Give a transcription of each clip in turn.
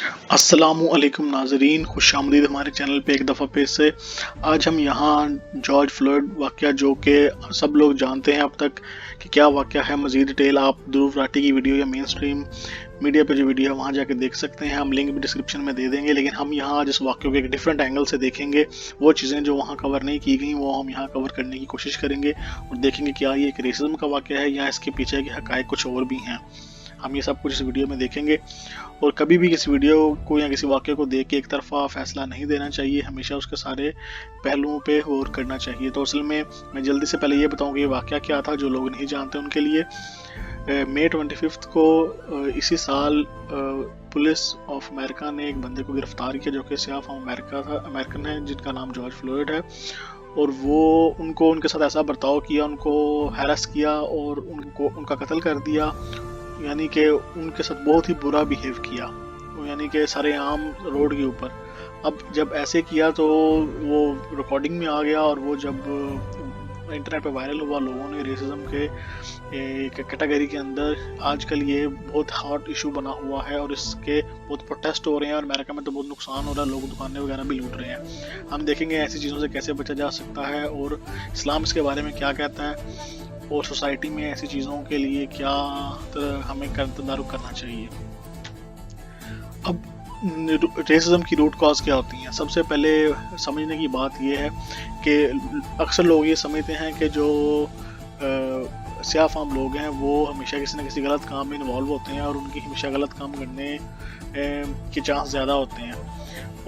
अस्सलामु अलैकुम नाजरीन, खुश आमदीद हमारे चैनल पे एक दफ़ा फिर से। आज हम यहाँ जॉर्ज फ्लॉयड वाक़या, जो कि सब लोग जानते हैं अब तक कि क्या वाक़या है, मज़ीद डिटेल आप ध्रुव राठी की वीडियो या मेन स्ट्रीम मीडिया पे जो वीडियो है वहाँ जाके देख सकते हैं। हम लिंक भी डिस्क्रिप्शन में दे देंगे, लेकिन हम यहाँ आज इस वाक़े को एक डिफरेंट एंगल से देखेंगे। वो चीज़ें जो वहाँ कवर नहीं की गई वो हम यहाँ कवर करने की कोशिश करेंगे और देखेंगे क्या ये एक रेसिज्म का वाक़या है या इसके पीछे के हक़ाइक़ कुछ और भी हैं। हम ये सब कुछ इस वीडियो में देखेंगे और कभी भी किसी वीडियो को या किसी वाक़े को देख के एक तरफा फैसला नहीं देना चाहिए, हमेशा उसके सारे पहलुओं पे गौर करना चाहिए। तो असल में मैं जल्दी से पहले ये बताऊँ कि ये वाक़या क्या था, जो लोग नहीं जानते उनके लिए। मई 25 को इसी साल पुलिस ऑफ अमेरिका ने एक बंदे को गिरफ्तार किया जो कि सियाफ अमेरिकन है, जिनका नाम जॉर्ज फ्लॉयड है। और वो उनको उनके साथ ऐसा बर्ताव किया, उनको हैरेस किया और उनका कत्ल कर दिया, यानी कि उनके साथ बहुत ही बुरा बिहेव किया, यानी कि सरेआम रोड के ऊपर। अब जब ऐसे किया तो वो रिकॉर्डिंग में आ गया और वो जब इंटरनेट पे वायरल हुआ, लोगों ने रेसिज्म के कैटेगरी के अंदर आजकल ये बहुत हॉट इशू बना हुआ है और इसके बहुत प्रोटेस्ट हो रहे हैं और अमेरिका में तो बहुत नुकसान हो रहा है, लोग दुकानें वगैरह भी लूट रहे हैं। हम देखेंगे ऐसी चीज़ों से कैसे बचा जा सकता है और इस्लाम इसके बारे में क्या कहता है और सोसाइटी में ऐसी चीज़ों के लिए क्या हमें तदारुक करना चाहिए। अब रेसिज्म की रूट कॉज क्या होती हैं? सबसे पहले समझने की बात यह है कि अक्सर लोग ये समझते हैं कि जो सियाह-फाम लोग हैं वो हमेशा किसी न किसी गलत काम में इन्वॉल्व होते हैं और उनकी हमेशा गलत काम करने के चांस ज़्यादा होते हैं,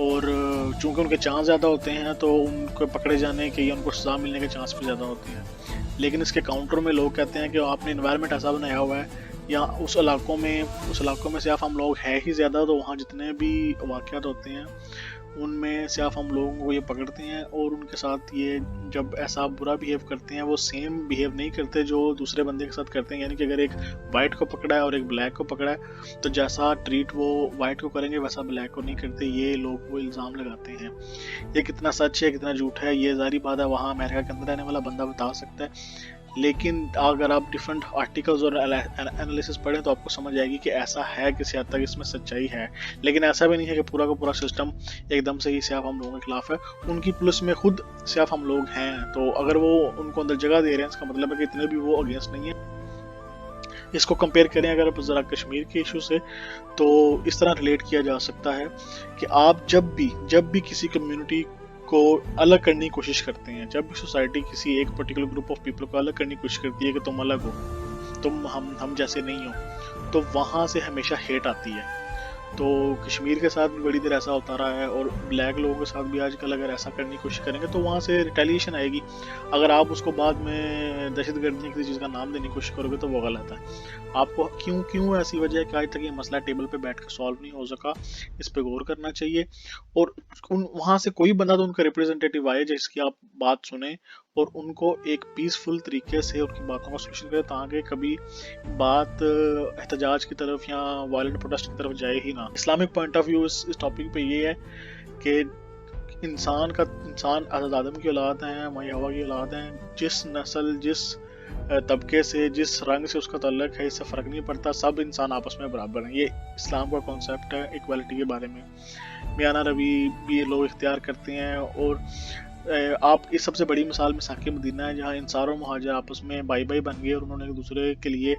और चूँकि उनके चांस ज़्यादा होते हैं तो उनको पकड़े जाने के या उनको सज़ा मिलने के चांस भी ज़्यादा होते हैं। लेकिन इसके काउंटर में लोग कहते हैं कि आपने इन्वायरमेंट ऐसा बनाया हुआ है या उस इलाकों में सियाह-फाम लोग है ही ज़्यादा, तो वहाँ जितने भी वाक़यात होते हैं उनमें सियाह-फाम लोगों को ये पकड़ते हैं और उनके साथ ये जब ऐसा बुरा बिहेव करते हैं वो सेम बिहेव नहीं करते जो दूसरे बंदे के साथ करते हैं। यानी कि अगर एक वाइट को पकड़ा है और एक ब्लैक को पकड़ा है तो जैसा ट्रीट वो वाइट को करेंगे वैसा ब्लैक को नहीं करते। ये लोग वो इल्ज़ाम लगाते हैं। ये कितना सच है कितना झूठ है ये ज़ाहिर बात है वहाँ अमेरिका के अंदर रहने वाला बंदा बता सकता है, लेकिन अगर आप डिफरेंट आर्टिकल्स और एनालिसिस पढ़ें तो आपको समझ आएगी कि ऐसा है, किसी हद तक इसमें सच्चाई है। लेकिन ऐसा भी नहीं है कि पूरा का पूरा सिस्टम एकदम से ही सियाह-फाम लोगों के खिलाफ है। उनकी पुलिस में खुद सियाह-फाम लोग हैं, तो अगर वो उनको अंदर जगह दे रहे हैं इसका मतलब है कि इतने भी वो अगेंस्ट नहीं है। इसको कंपेयर करें अगर आप ज़रा कश्मीर के इशू से, तो इस तरह रिलेट किया जा सकता है कि आप जब भी किसी कम्युनिटी को अलग करने की कोशिश करते हैं, जब भी सोसाइटी किसी एक पर्टिकुलर ग्रुप ऑफ पीपल को अलग करने की कोशिश करती है कि तुम अलग हो, तुम हम जैसे नहीं हो, तो वहाँ से हमेशा हेट आती है। तो कश्मीर के साथ भी बड़ी देर ऐसा होता रहा है और ब्लैक लोगों के साथ भी आजकल अगर ऐसा करने की कोशिश करेंगे तो वहाँ से रिटेलिएशन आएगी। अगर आप उसको बाद में दहशतगर्दी किसी चीज़ का नाम देने की कोशिश करोगे तो वो गलत है। आपको क्यों ऐसी वजह है कि आज तक ये मसला टेबल पे बैठ कर सॉल्व नहीं हो सका, इस पे गौर करना चाहिए और वहाँ से कोई बंदा तो उनका रिप्रेजेंटेटिव आए जिसकी आप बात सुने और उनको एक पीसफुल तरीके से उनकी बातों का सोल्यूशन करें, ताकि कभी बात एहतजाज की तरफ या वायलेंट प्रोटेस्ट की तरफ जाए ही ना। इस्लामिक पॉइंट ऑफ व्यू इस टॉपिक पे ये है कि इंसान आदम की औलाद है, माँ हवा की औलाद है, जिस नस्ल जिस तबके से जिस रंग से उसका ताल्लुक है इससे फ़र्क नहीं पड़ता, सब इंसान आपस में बराबर हैं। ये इस्लाम का कॉन्सेप्ट है इक्वालिटी के बारे में। मियाना रवि भी ये लोग इख्तियार करते हैं और आप इस सबसे बड़ी मिसाल में साके मदीना है, जहाँ इंसार और मुहाजिर आपस में भाई भाई बन गए और उन्होंने एक दूसरे के लिए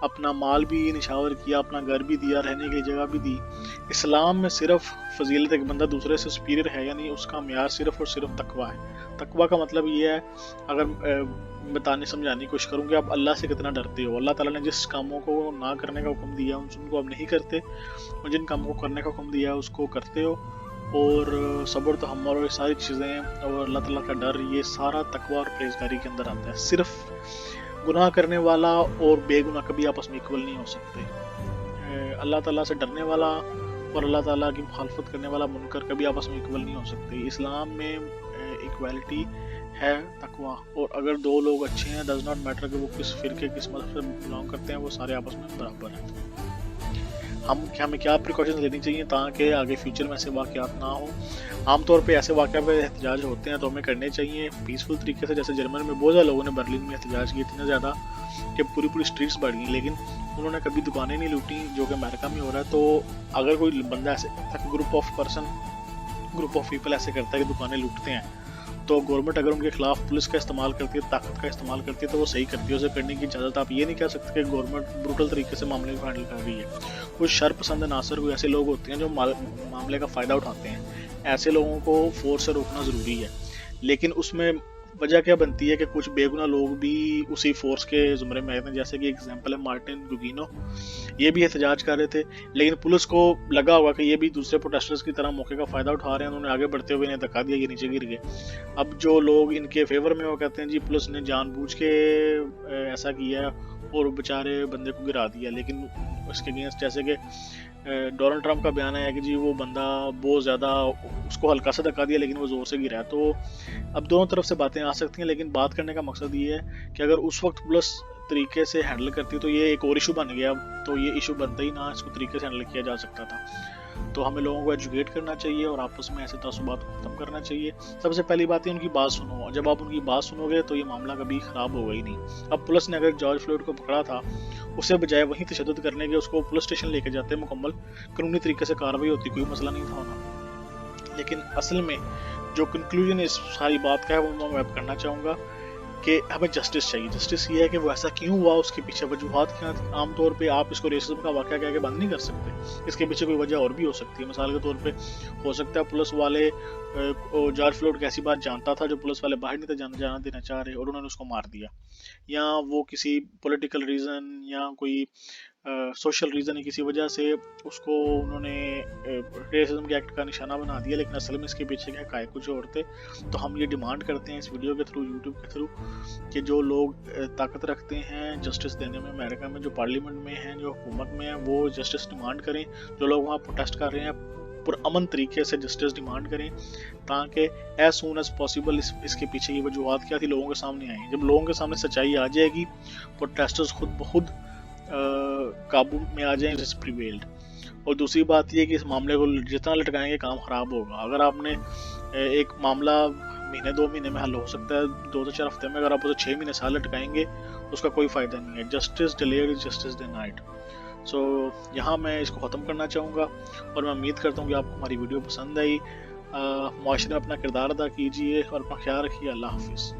अपना माल भी निछावर किया, अपना घर भी दिया, रहने की जगह भी दी। इस्लाम में सिर्फ फजीलत एक बंदा दूसरे से सुपीरियर है, यानी उसका म्यार सिर्फ और सिर्फ तकवा है। तकवा का मतलब ये है, अगर बताने समझाने की कोशिश करूँ कि आप अल्लाह से कितना डरते हो। अल्लाह ताला ने जिस कामों को ना करने का हुक्म दिया उनको आप नहीं करते और जिन कामों को करने का हुक्म दिया उसको करते हो, और सब्र तहम्मुल और सारी चीज़ें और अल्लाह ताला का डर, ये सारा तकवा और परहेज़गारी के अंदर आता है। सिर्फ गुनाह करने वाला और बेगुनाह कभी आपस में इक्वल नहीं हो सकते। अल्लाह ताला से डरने वाला और अल्लाह ताला की मुखालफत करने वाला मुनकर कभी आपस में इक्वल नहीं हो सकते। इस्लाम में इक्वालिटी है तकवा, और अगर दो लोग अच्छे हैं, डज नॉट मैटर कि वो किस फिरके किस मज़हब से बिलोंग करते हैं, वो सारे आपस में बराबर हैं। हमें क्या प्रिकॉशंस लेनी चाहिए ताकि आगे फ्यूचर में ऐसे वाक़यात ना हो। आमतौर पे ऐसे वाक़या पे एहतजाज होते हैं तो हमें करने चाहिए पीसफुल तरीके से। जैसे जर्मनी में बहुत ज़्यादा लोगों ने बर्लिन में एहतजाज किए, इतना ज़्यादा कि पूरी स्ट्रीट्स बढ़ गई, लेकिन انہوں نے کبھی دکانیں نہیں لوٹی جو کہ امریکہ میں ہو رہا ہے. تو اگر کوئی بندہ ایسے گروپ آف پیپل ایسے کرتا ہے کہ دکانیں لوٹتے ہیں, تو گورنمنٹ اگر ان کے خلاف پولیس کا استعمال کرتی ہے, طاقت کا استعمال کرتی ہے, تو وہ صحیح کرتی ہے. اسے کرنے کی اجازت آپ یہ نہیں کہہ سکتے کہ گورنمنٹ بروٹل طریقے سے معاملے کو ہینڈل کر رہی ہے. کچھ شر پسند عناصر, کوئی ایسے لوگ ہوتے ہیں جو معاملے کا فائدہ اٹھاتے ہیں. ایسے لوگوں کو فورس سے روکنا ضروری ہے, لیکن اس میں وجہ کیا بنتی ہے کہ کچھ بے گناہ لوگ بھی اسی فورس کے زمرے میں آئے ہیں. جیسے کہ ایگزامپل ہے مارٹن گوگینو, یہ بھی احتجاج کر رہے تھے, لیکن پولیس کو لگا ہوگا کہ یہ بھی دوسرے پروٹیسٹرز کی طرح موقع کا فائدہ اٹھا رہے ہیں. انہوں نے آگے بڑھتے ہوئے انہیں دھکا دیا, یہ نیچے گر گئے. اب جو لوگ ان کے فیور میں وہ کہتے ہیں جی پولیس نے جان بوجھ کے ایسا کیا اور بیچارے بندے کو گرا دیا. لیکن اس کے اگینسٹ جیسے کہ ڈونلڈ ٹرمپ کا بیان ہے کہ جی وہ بندہ بہت زیادہ, اس کو ہلکا سا دھکا دیا لیکن وہ زور سے گرا ہے. تو اب دونوں طرف سے باتیں آ سکتی ہیں, لیکن بات کرنے کا مقصد یہ ہے کہ اگر اس وقت پولیس طریقے سے ہینڈل کرتی تو یہ ایک اور ایشو بن گیا, تو یہ ایشو بنتا ہی نہ, اس کو طریقے سے ہینڈل کیا جا سکتا تھا. تو ہمیں لوگوں کو ایجوکیٹ کرنا چاہیے اور آپس میں ایسے تعصبات کو ختم کرنا چاہیے. سب سے پہلی بات ہے ان کی بات سنو, جب آپ ان کی بات سنو گے تو یہ معاملہ کبھی خراب ہوگا ہی نہیں. اب پولیس نے اگر جارج فلوئڈ کو پکڑا تھا, اس سے بجائے وہیں تشدد کرنے کے اس کو پولیس اسٹیشن لے کے جاتے, مکمل قانونی طریقے سے کارروائی ہوتی, کوئی مسئلہ نہیں تھا ہونا. لیکن اصل میں جو کنکلوژن اس ساری بات کا ہے وہ میں کرنا چاہوں گا کہ ہمیں جسٹس چاہیے. جسٹس یہ ہے کہ وہ ایسا کیوں ہوا, اس کے پیچھے وجوہات کیا تھیں. عام طور پہ آپ اس کو ریسزم کا واقعہ کہہ کے بند نہیں کر سکتے, اس کے پیچھے کوئی وجہ اور بھی ہو سکتی ہے. مثال کے طور پہ ہو سکتا ہے پولیس والے جارج فلوئڈ کی ایسی بات جانتا تھا جو پولیس والے باہر نہیں تھے جانا دینا چاہ رہے, اور انہوں نے اس کو مار دیا, یا وہ کسی پولیٹیکل ریزن یا کوئی سوشل ریزن ہے, کسی وجہ سے اس کو انہوں نے ریسزم کے ایکٹ کا نشانہ بنا دیا, لیکن اصل میں اس کے پیچھے کے حقائق کچھ اور تھے. تو ہم یہ ڈیمانڈ کرتے ہیں اس ویڈیو کے تھرو, یوٹیوب کے تھرو, کہ جو لوگ طاقت رکھتے ہیں جسٹس دینے میں امریکہ میں, جو پارلیمنٹ میں ہیں, جو حکومت میں ہیں, وہ جسٹس ڈیمانڈ کریں. جو لوگ وہاں پروٹیسٹ کر رہے ہیں پرامن طریقے سے جسٹس ڈیمانڈ کریں, تاکہ ایز سون ایز پاسبل اس کے پیچھے کی وجوہات کیا تھی لوگوں کے سامنے آئیں. جب لوگوں کے سامنے سچائی آ جائے گی, پروٹیسٹرز خود بخود قابو میں آ جائیں, جس پریویلڈ. اور دوسری بات یہ کہ اس معاملے کو جتنا لٹکائیں گے کام خراب ہوگا. اگر آپ نے ایک معاملہ مہینے 2 مہینے میں حل ہو سکتا ہے 2 سے 4 ہفتے میں, اگر آپ اسے 6 مہینے سال لٹکائیں گے اس کا کوئی فائدہ نہیں ہے. Justice delayed justice denied. So یہاں میں اس کو ختم کرنا چاہوں گا, اور میں امید کرتا ہوں کہ آپ کو ہماری ویڈیو پسند آئی. معاشرے میں اپنا کردار ادا کیجیے اور اپنا خیال رکھیے. اللہ حافظ.